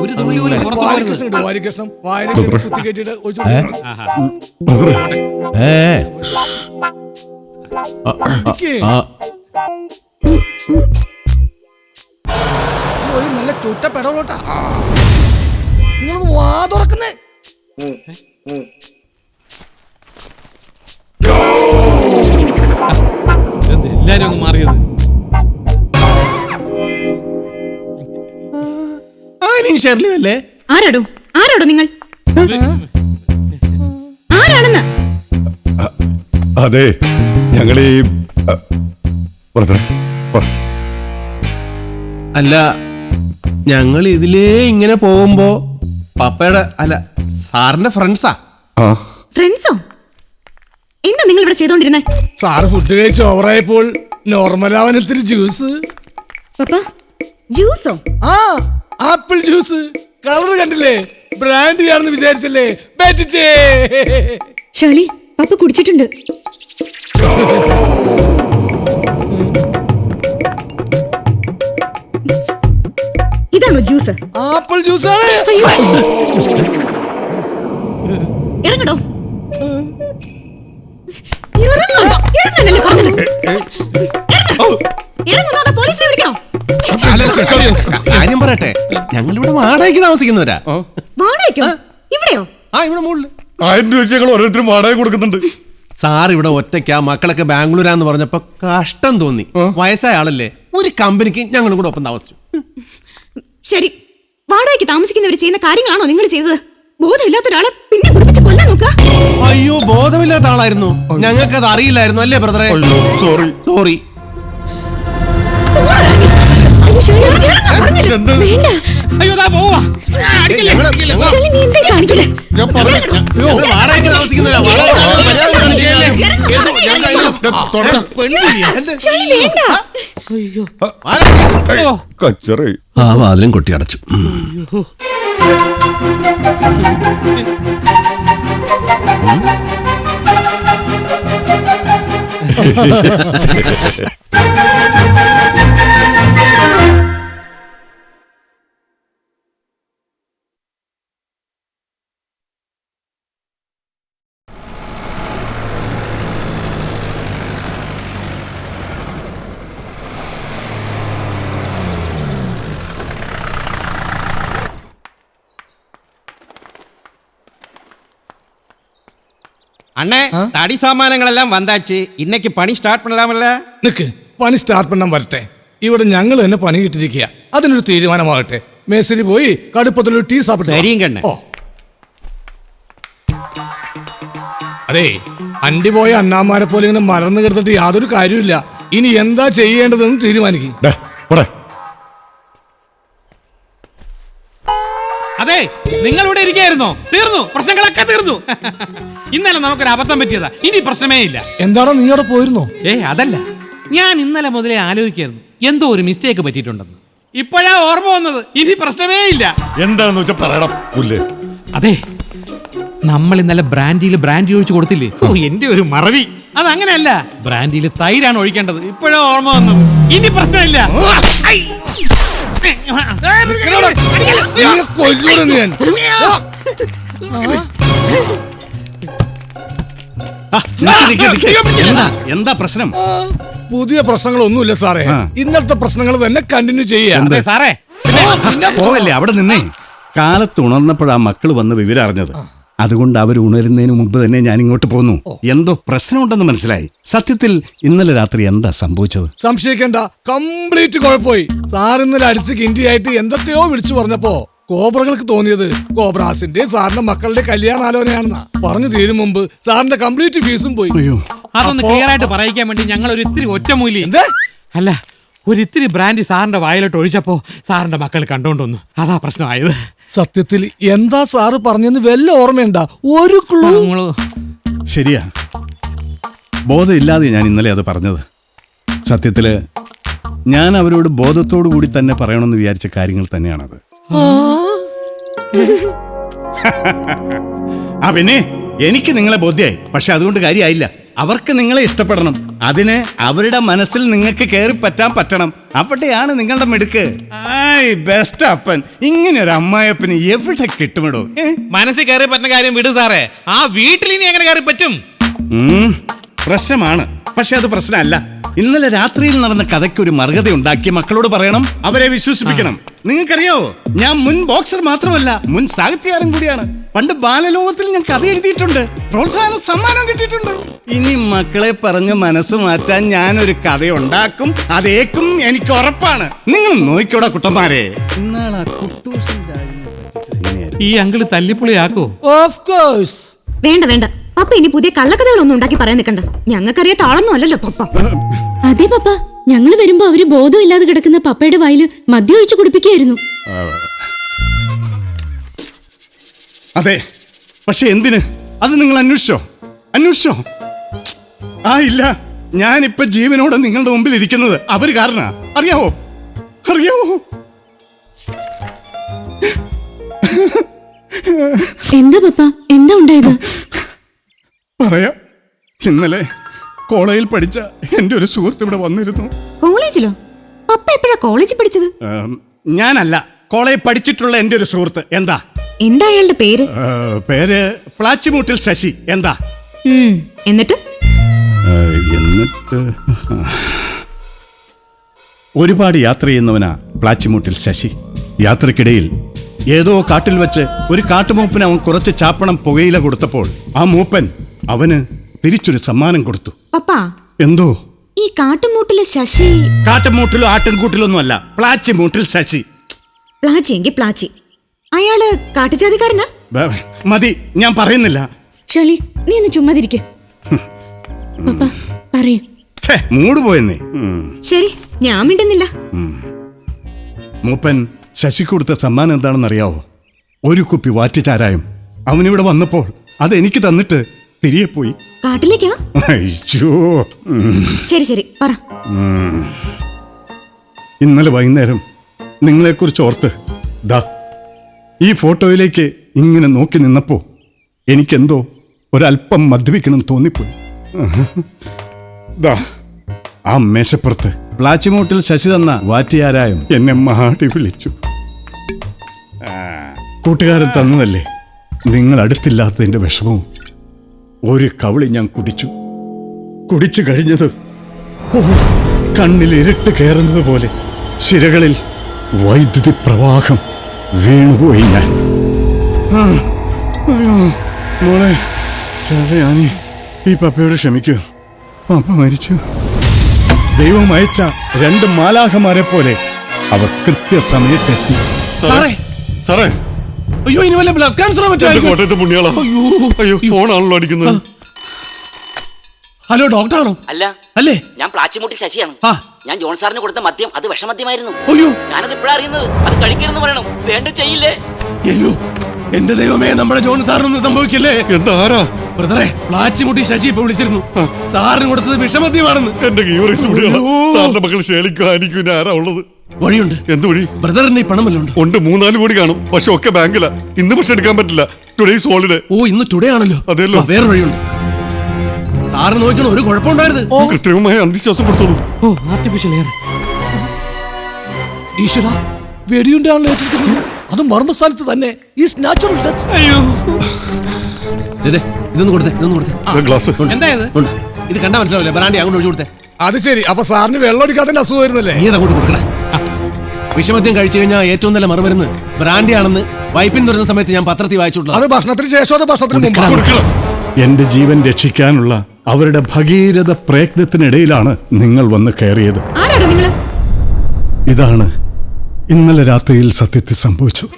ഒരു തുള്ളി പോലും പുറത്തു പോകരുത്. വാരികൃഷ്ണം വായന കുത്തി കയറ്റിയിട്ട് ഒഴിച്ചു കൊടുക്കണം. ആഹാ. ബ്രദറെ, ഇരിക്ക്. ഒരു നല്ല ചുട്ട പെടോട്ടാ. നിങ്ങളൊന്ന് വാ തുറക്കുന്നേ. ഇതെന്ത് എല്ലാരും അങ്ങ് മാറിയത്? ഷെർലിയല്ലേ? ആരാടോ നിങ്ങൾ? ആരാണെന്ന്? അതെ, ഞങ്ങളീ ബ്രദറെ, അല്ല, ഞങ്ങൾ ഇതിലേ ഇങ്ങനെ പോകുമ്പോ പപ്പയുടെ അല്ല സാറിന്റെ ഫ്രണ്ട്സാ. ഫ്രണ്ട്സോ? എന്താ നിങ്ങൾ ഇവിടെ ചെയ്തോണ്ടിരുന്നേ? സാറ് ഫുഡ് കഴിച്ച് ഓവറായപ്പോൾ നോർമൽ ഇത്തിരി ജ്യൂസ്. പപ്പ, ജ്യൂസോ? ആ, ആപ്പിൾ ജ്യൂസ്. കളർ കണ്ടില്ലേ? ബ്രാൻഡ് ആണെന്ന് വിചാരിച്ചല്ലേ? പറ്റിച്ചേ. ഷേർലി, പപ്പ കുടിച്ചിട്ടുണ്ട്. ഇതാണോ ജ്യൂസ്? ആപ്പിൾ ജ്യൂസ് ആണ്. ഇറങ്ങടോ. ഇറങ്ങാനല്ലേ പറഞ്ഞത്? ഇറങ്ങുന്നോ പോലീസിനെ വിളിക്കണോ? കാര്യം പറയട്ടെ, ഞങ്ങൾ ഇവിടെ വാടകയ്ക്ക് താമസിക്കുന്നവരാ. വാടകയ്ക്കോ? ഇവിടെയോ? ആ, ഇവിടെ മുകളിൽ 1000 രൂപ ഞങ്ങൾ ഓരോരുത്തരും വാടക കൊടുക്കുന്നുണ്ട്. സാർ ഇവിടെ ഒറ്റയ്ക്കാ, മക്കളൊക്കെ ബാംഗ്ലൂരാന്ന് പറഞ്ഞപ്പോ കഷ്ടം തോന്നി. വയസ്സായ ആളല്ലേ, ഒരു കമ്പനിക്ക് ഞങ്ങളും കൂടെ ഒപ്പം താമസിച്ചു. ശരി, വാടകയ്ക്ക് താമസിക്കുന്നവർ ചെയ്യുന്ന കാര്യങ്ങളാണോ നിങ്ങൾ ചെയ്തത്? ബോധമില്ലാത്ത ഒരാളെ പിന്നെ കുടിപ്പിച്ച് കൊല്ലാൻ നോക്ക. അയ്യോ, ബോധമില്ലാത്ത ആളായിരുന്നു, ഞങ്ങൾക്കത് അറിയില്ലായിരുന്നു. അല്ലേ ബ്രദറെ? സോറി. സോറി. അയ്യോ, ദാ പോവാ. ഞാൻ പറഞ്ഞു. വാടകയ്ക്ക് താമസിക്കുന്നവരാ. കച്ചറേ. ആ വാതിലും കൊട്ടി അടച്ചു. அண்ணே, தடி சாமானங்கள் எல்லாம் வந்தாச்சு. இன்னைக்கு பணி ஸ்டார்ட் பண்ணலாமல்ல? നിക്ക്, പണി സ്റ്റാർട്ട് പണ്ണാൻ വരട്ടെ. ഇവിടെ ഞങ്ങൾ തന്നെ പണി കിട്ടിരിക്കുക. അതിനൊരു തീരുമാനമാകട്ടെ. മേശരി പോയി കടുപ്പത്തിലൊരു ടീ സാപ്പിട്ട്. சரிங்க அண்ணே. ഓ, അതെ, അണ്ടി പോയ അണ്ണാമാരെ പോലെ ഇങ്ങനെ മലർന്നു കിടന്നിട്ട് യാതൊരു കാര്യമില്ല. ഇനി എന്താ ചെയ്യേണ്ടതെന്ന് തീരുമാനിക്കും. അതെ, നിങ്ങൾ ഇവിടെ ഇരിക്കായിരുന്നോ? തീർന്നു, പ്രശ്നങ്ങളൊക്കെ തീർന്നു. ഇന്നലെ നമുക്കൊരു അബദ്ധം പറ്റിയതാ, ഇനി പ്രശ്നമേ ഇല്ല. എന്താണോ നീ അവിടെ പോയിരുന്നോ? അതല്ല, ഞാൻ ഇന്നലെ മുതലേ ആലോചിക്കായിരുന്നു എന്തോ ഒരു മിസ്റ്റേക്ക് പറ്റിയിട്ടുണ്ടെന്ന്. ഇപ്പോഴാ ഓർമ്മ വന്നത്, ഇനി പ്രശ്നമേ ഇല്ല. എന്താണെന്ന് വെച്ചാൽ പറയണം പുല്ലേ. അതെ, നമ്മൾ ഇന്നലെ ബ്രാൻഡി ഒഴിച്ചു കൊടുത്തില്ലേ? ഓ, എന്റെ ഒരു മറവി. അത് അങ്ങനെയല്ല, ബ്രാൻഡിയിൽ തൈരാണ് ഒഴിക്കേണ്ടത്. ഇപ്പോഴാ ഓർമ്മ വന്നത്, ഇനി പ്രശ്നമില്ല. എന്താ പ്രശ്നം? പുതിയ പ്രശ്നങ്ങളൊന്നുമില്ല സാറേ, ഇന്നത്തെ പ്രശ്നങ്ങൾ തന്നെ കണ്ടിന്യൂ ചെയ്യാം. സാറേ പോവല്ലേ, അവിടെ നിന്നേ. കാലത്ത് ഉണർന്നപ്പോഴാ മക്കള് വന്ന് വിവരം അറിഞ്ഞത്. അതുകൊണ്ട് അവർ ഉണരുന്നതിന് മുമ്പ് തന്നെ ഞാൻ ഇങ്ങോട്ട് പോന്നു. എന്തോ പ്രശ്നമുണ്ടെന്ന് മനസ്സിലായി. സത്യത്തിൽ ഇന്നലെ രാത്രി എന്താ സംഭവിച്ചത്? സംശയിക്കണ്ട, കംപ്ലീറ്റ് കുഴപ്പമായി. സാർ ഇന്നലെ അടിച്ച് കിണ്ടിയായിട്ട് എന്തൊക്കെയോ വിളിച്ചു പറഞ്ഞപ്പോ കോബ്രകൾക്ക് തോന്നിയത് കോബ്രാസിന്റെ സാറിന്റെ മക്കളുടെ കല്യാണാലോചനയാണെന്നാ. പറഞ്ഞു തീരും മുമ്പ് സാറിന്റെ കംപ്ലീറ്റ് ഫീസും പോയി. അതൊന്ന് ക്ലിയർ ആയിട്ട് പറയിക്കാൻ വേണ്ടി ഞങ്ങൾ ഒരു ഇത്തിരി ഒറ്റമൂലി അല്ല, ഒരിത്തിരി ബ്രാൻഡി സാറിന്റെ വായിലോട്ട് ഒഴിച്ചപ്പോ സാറിന്റെ മക്കൾ കണ്ടോണ്ടൊന്നു. അതാ പ്രശ്നമായത്. സത്യത്തിൽ എന്താ സാറ് പറഞ്ഞെന്ന് വല്ല ഓർമ്മയുണ്ടാ? ഒരു ക്ലൂ. ശരിയാ, ബോധമില്ലാതെ ഞാൻ ഇന്നലെ അത് പറഞ്ഞത്. സത്യത്തില് ഞാൻ അവരോട് ബോധത്തോടു കൂടി തന്നെ പറയണമെന്ന് വിചാരിച്ച കാര്യങ്ങൾ തന്നെയാണത്. പിന്നെ എനിക്ക് നിങ്ങളെ ബോധ്യായി. പക്ഷെ അതുകൊണ്ട് കാര്യമായില്ല. അവർക്ക് നിങ്ങളെ ഇഷ്ടപ്പെടണം. അതിന് അവരുടെ മനസ്സിൽ നിങ്ങൾക്ക് കയറി പറ്റണം. അവിടെയാണ് നിങ്ങളുടെ മിടുക്ക്. ബെസ്റ്റ് അപ്പൻ. ഇങ്ങനെ ഒരു അമ്മായപ്പന് എവിടെ കിട്ടുമിടോ? മനസ്സിൽ കയറി പറ്റുന്ന കാര്യം വിട് സാറേ. ആ വീട്ടിൽ ഇനി എങ്ങനെ കയറി പറ്റും? പ്രശ്നമാണ്, പക്ഷെ അത് പ്രശ്നമല്ല. ഇന്നലെ രാത്രിയിൽ നടന്ന കഥയ്ക്ക് ഒരു മറുകഥ ഉണ്ടാക്കി മക്കളോട് പറയണം, അവരെ വിശ്വസിപ്പിക്കണം. നിങ്ങൾക്കറിയാവോ, ഞാൻ മുൻ ബോക്സർ മാത്രമല്ല, മുൻ സാഹിത്യകാരൻ കൂടിയാണ്. പണ്ട് ബാലലോകത്തിൽ ഞാൻ കഥ എഴുതിയിട്ടുണ്ട്, പ്രോത്സാഹന സമ്മാനം കിട്ടിയിട്ടുണ്ട്. ഇനി മക്കളെ പറഞ്ഞ് മനസ്സ് മാറ്റാൻ ഞാനൊരു കഥയുണ്ടാക്കും, അതേക്കും എനിക്ക് ഉറപ്പാണ്. നിങ്ങൾ നോക്കിക്കോടാ കുട്ടന്മാരെ. ഈ അങ്കിള് തല്ലിപ്പൊളിയാക്കോ? Of course. വേണ്ട വേണ്ട, പപ്പ ഇനി പുതിയ കള്ളക്കഥകളൊന്നും ഉണ്ടാക്കി പറയാൻ നിൽക്കണ്ട. ഞങ്ങൾക്കറിയാത്ത ആളൊന്നും അല്ലല്ലോ പപ്പ. അതെ പപ്പ, ഞങ്ങള് വരുമ്പോ അവര് ബോധമില്ലാതെ കിടക്കുന്ന പപ്പയുടെ വായില് മദ്യം ഒഴിച്ചു കുടിപ്പിക്കുകയായിരുന്നു. അതെ, പക്ഷെ എന്തിന്? അത് നിങ്ങൾ അന്വേഷിച്ചോ? ഇല്ല, ഞാനിപ്പോ ജീവനോടെ നിങ്ങളുടെ മുമ്പിൽ ഇരിക്കുന്നത് അവര് കാരണ. അറിയാവോ? എന്താ പപ്പ, എന്താ ഉണ്ടായത്? പറയാം. ഇന്നലെ കോളേജിൽ പഠിച്ച എന്റെ ഒരു സുഹൃത്ത് ഇവിടെ വന്നിരുന്നു. കോളേജിലോ? പപ്പ എപ്പോഴാ കോളേജിൽ പഠിച്ചത്? ഞാനല്ല, കോളേജിൽ പഠിച്ചിട്ടുള്ള എന്റെ ഒരു സുഹൃത്ത്. എന്താ അയാളുടെ പേര്? പേര് പ്ലാച്ചിമൂട്ടിൽ ശശി. എന്താ? എന്നിട്ട് ഒരുപാട് യാത്ര ചെയ്യുന്നവനാ പ്ലാച്ചിമൂട്ടിൽ ശശി. യാത്രക്കിടയിൽ ഏതോ കാട്ടിൽ വെച്ച് ഒരു കാട്ടുമൂപ്പന് അവൻ കുറച്ച് ചാപ്പണം പുകയില കൊടുത്തപ്പോൾ ആ മൂപ്പൻ അവന് തിരിച്ചൊരു സമ്മാനം കൊടുത്തു. പപ്പാ, എന്തോ? ഈ കാട്ടുമൂട്ടിലെ ശശി കാട്ടുമൂട്ടിലോ ആട്ടിൻകൂട്ടിലൊന്നും അല്ല, പ്ലാച്ചിമൂട്ടിൽ ശശി. പ്ലാച്ചിയെങ്കിൽ പ്ലാച്ചി. അയാള് കാട്ടുജാതിക്കാരനാ? മതി, ഞാൻ പറയുന്നില്ല. ഷളി, നീ ഒന്ന് ചുമ്മാതിരിക്ക. പപ്പ പറയൂ. മൂട് പോയെന്നേ. ശരി, ഞാൻ മിണ്ടുന്നില്ല. മൂപ്പൻ ശശി കൊടുത്ത സമ്മാനം എന്താണെന്ന് അറിയാവോ? ഒരു കുപ്പി വാറ്റുചാരായം. അവനിവിടെ വന്നപ്പോൾ അത് എനിക്ക് തന്നിട്ട് തിരികെ പോയി. കാട്ടിലേക്കാ? ശരി പറ. ഇന്നലെ വൈകുന്നേരം നിങ്ങളെക്കുറിച്ച് ഓർത്ത് ഈ ഫോട്ടോയിലേക്ക് ഇങ്ങനെ നോക്കി നിന്നപ്പോ എനിക്കെന്തോ ഒരല്പം മദ്യപിക്കണം തോന്നിപ്പോയി. ആ മേശപ്പുറത്ത് പ്ലാച്ചിമൂട്ടിൽ ശശി തന്ന വാറ്റിയാരായും എന്നെ മാടി വിളിച്ചു. കൂട്ടുകാരൻ തന്നതല്ലേ, നിങ്ങൾ അടുത്തില്ലാത്തതിന്റെ വിഷമവും. ഒരു കവിളി ഞാൻ കുടിച്ചു കഴിഞ്ഞത് കണ്ണിൽ ഇരുട്ട് കയറുന്നത് പോലെ ശിരകളിൽ വൈദ്യുതി പ്രവാഹം വീണുപോയി ഞാൻ. മോളെ ഞാനീ ഈ പപ്പയോട് ക്ഷമിക്കൂ. പപ്പ മരിച്ചു. ദൈവം അയച്ച 2 മാലാഖമാരെ പോലെ അവർ കൃത്യസമയത്തെത്തി. സാറേ, അയ്യോ, ഇനി വല്ല ബ്ലഡ് ക്യാൻസറോ കോട്ടയത്തെ പുണ്യാളാ. അയ്യോ, ഫോണാണല്ലോ അടിക്കുന്നത്. ഹലോ ഡോക്ടറാണോ? അല്ല, അല്ലേ? ഞാൻ പ്ലാച്ചിമുട്ടി ശശിയാണ്. ആ. ഞാൻ ജോൺ സാറിന് കൊടുത്ത മദ്യം അത് വിഷമദ്യമായിരുന്നു. അയ്യോ ഞാനത് ഇപ്പോഴാ അറിയുന്നത്. അത് കഴിക്കരുന്ന് പറയണം. വേണ്ട ചെയ്യില്ലേ? അയ്യോ എന്റെ ദൈവമേ, നമ്മുടെ ജോൺ സാറിനൊന്നും സംഭവിക്കില്ലേ? എന്താ ആരാ? ബ്രദറെ, പ്ലാച്ചിമുട്ടി ശശി ഇപ്പൊ വിളിച്ചിരുന്നു. സാറിന് കൊടുത്തത് വിഷമദ്യമാണെന്ന്. എന്റെ ഗീവറീസ് സാറിന്റെ മക്കൾ ശേലിക്കും ആനിക്കും ആരാ ഉള്ളത്? വഴിയുണ്ട്. എന്ത് വഴി? ബ്രദറിന് ഈ പണം വല്ലതും ഉണ്ട്, 3-4 കോടി കാണും. പക്ഷെ ഒക്കെ ബാങ്കിലാ. ഇന്ന് പക്ഷെ എടുക്കാൻ പറ്റില്ല. Today's holiday. ഓ, ഇന്ന് ടുഡേ ആണല്ലോ. അതെല്ലോ. ആ, വേറെ വഴിയുണ്ട്. സാറ് നോക്കണം, ഒരു കുഴപ്പമുണ്ടായിരുന്നു. കൃത്രിമമായ അന്ധവിശ്വാസം കൊടുത്തോളൂ. ഓ, ആർട്ടിഫിഷ്യൽ എയർ. ഈശ്വര, വെടിയുണ്ടാണല്ലോ ഏറ്റിരിക്കുന്നത്. അതും മർമ്മസ്ഥാനത്ത് തന്നെ. Is natural death. അയ്യോ, ഇതൊന്നും കൊടുത്തേ. ഗ്ലാസ് എന്താ ഇത്? ഉണ്ട്. ഇത് കണ്ടാ മനസ്സിലാവില്ല. ബ്രാൻഡി അങ്ങോട്ട് ഒഴിച്ചു കൊടുത്തേ. അത് ശരി. അപ്പൊ സാറിന് വെള്ളം ഒഴിക്കാതെ അസുഖം വരുന്നല്ലേ? നീ അങ്ങോട്ട് കൊടുക്കണേ. വിഷമദ്യം കഴിച്ചു കഴിഞ്ഞാൽ ഏറ്റവും നല്ല മറുമരുന്ന് ബ്രാൻഡി ആണെന്ന് വൈപ്പിൻ വരുന്ന സമയത്ത് ഞാൻ പത്രത്തിൽ വായിച്ചിട്ടുള്ളത്. അത് ഭക്ഷണത്തിന് ശേഷമോ അതോ ഭക്ഷണത്തിന് മുമ്പ്? കൊടുക്കണം. എന്റെ ജീവൻ രക്ഷിക്കാനുള്ള അവരുടെ ഭഗീരഥ പ്രയത്നത്തിനിടയിലാണ് നിങ്ങൾ വന്ന് കയറിയത്. ആരാടോ നിങ്ങള്? ഇതാണ് ഇന്നലെ രാത്രിയിൽ സത്യത്തിൽ സംഭവിച്ചത്.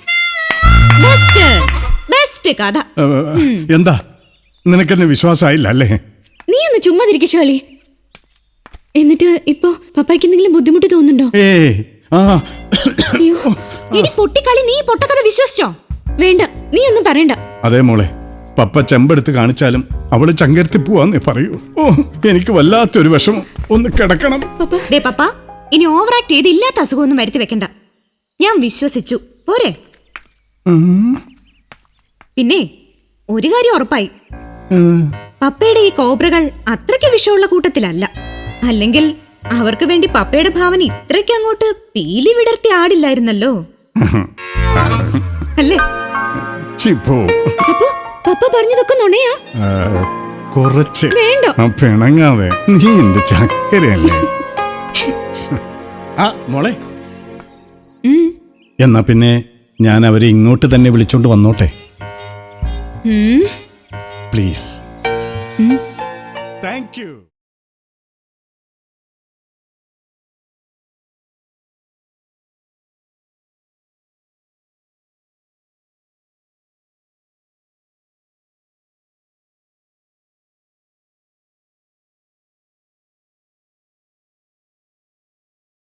ബെസ്റ്റ് കഥ. എന്താ, നിനക്കെന്നെ വിശ്വാസമായില്ല അല്ലേ? നീ ഒന്ന് ചുമ്മാതിരിക്കും ഷേളി. എന്നിട്ട് ഇപ്പോ പപ്പായ്ക്ക് എന്തെങ്കിലും ബുദ്ധിമുട്ട് തോന്നുന്നുണ്ടോ? അയ്യോ, ഇടി പൊട്ടിക്കളി. നീ പൊട്ടക്കഥ വിശ്വസിച്ചോ? വേണ്ട, നീ ഒന്നും പറയണ്ട. അതേ മോളെ, പപ്പ ചെമ്പെടുത്ത് കാണിച്ചാലും അവള് ചങ്കരത്തി പോവാന്നേ പറയൂ. ഓ, എനിക്ക് വല്ലാത്തൊരു വിഷമം. ഒന്ന് കിടക്കണം. ദേ പപ്പ, ഇനി ഓവർ ആക്ട് ചെയ്ത് ഇല്ലാത്ത അസുഖമൊന്നും വരുത്തി വെക്കണ്ട. ഞാൻ വിശ്വസിച്ചു പോരെ. പിന്നെ ഒരു കാര്യം ഉറപ്പായി, പപ്പയുടെ ഈ കോബ്രകൾ അത്രയ്ക്ക് വിഷമുള്ള കൂട്ടത്തിലല്ല. അല്ലെങ്കിൽ അവർക്ക് വേണ്ടി പപ്പയുടെ ഭാവന ഇത്രയ്ക്ക് അങ്ങോട്ട് പീലി വിടർത്തി ആടില്ലായിരുന്നല്ലോ, അല്ലേ? ചിപ്പോ, അപ്പോ പപ്പ പറഞ്ഞതൊക്കെ നുണയാ? കുറച്ച് വേണ്ട. പിണങ്ങാതെ. നീ എന്റെ ചക്കരയല്ലേ? ആ മോളെ, എന്നാ പിന്നെ ഞാൻ അവരെ ഇങ്ങോട്ട് തന്നെ വിളിച്ചോണ്ട് വന്നോട്ടെ. പ്ലീസ്. Thank you.